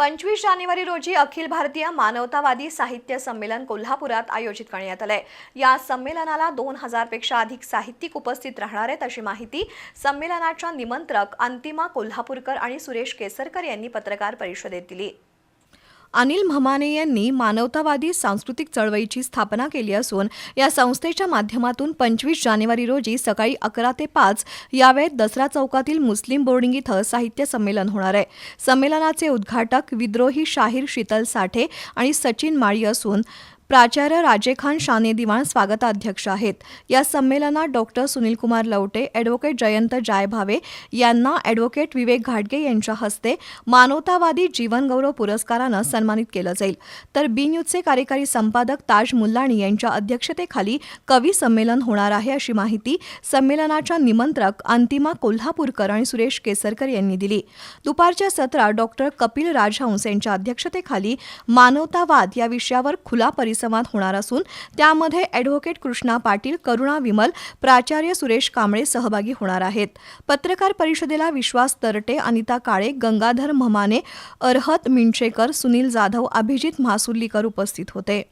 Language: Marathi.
25 जानेवारी रोजी अखिल भारतीय मानवतावादी साहित्य संमेलन कोल्हापुरात आयोजित करण्यात आले। या संमेलनाला 2000 पेक्षा अधिक साहित्यिक उपस्थित राहणार आहेत अशी माहिती संमेलनाच्या निमंत्रक अंतिमा कोल्हापूरकर आणि सुरेश केसरकर यांनी पत्रकार परिषदेत दिली। अनिल म्हमाने यांनी मानवतावादी सांस्कृतिक चळवळीची स्थापना केली असून या संस्थेच्या माध्यमातून 25 जानेवारी रोजी सकाळी 11 ते 5 या वेळेत दसरा चौकातील मुस्लिम बोर्डिंग इथं साहित्य संमेलन होणार आहे। संमेलनाचे उद्घाटक विद्रोही शाहीर शीतल साठे आणि सचिन माळी असून प्राचार्य राजेखान शाने दिवाण स्वागताध्यक्ष आहेत। या संमेलनात डॉक्टर सुनीलकुमार लवटे, ॲडव्होकेट जयंत जायभावे यांना ॲडव्होकेट विवेक घाटगे यांच्या हस्ते मानवतावादी जीवनगौरव पुरस्कारानं सन्मानित केलं जाईल। तर बी न्यूजचे कार्यकारी संपादक ताज मुल्लाणी यांच्या अध्यक्षतेखाली कवी संमेलन होणार आहे अशी माहिती संमेलनाच्या निमंत्रक अंतिमा कोल्हापूरकर आणि सुरेश केसरकर यांनी दिली। दुपारच्या सत्रात डॉक्टर कपिल राजहंस यांच्या अध्यक्षतेखाली मानवतावाद या विषयावर खुला संवाद होणार असून त्यामध्ये ॲडव्होकेट कृष्णा पाटील, करुणा विमल, प्राचार्य सुरेश कांबळे सहभागी होणार आहेत। पत्रकार परिषदेला विश्वास तरटे, अनिता काळे, गंगाधर म्हमाने, अर्हत मिंचेकर, सुनील जाधव, अभिजित म्हासुर्लीकर उपस्थित होते।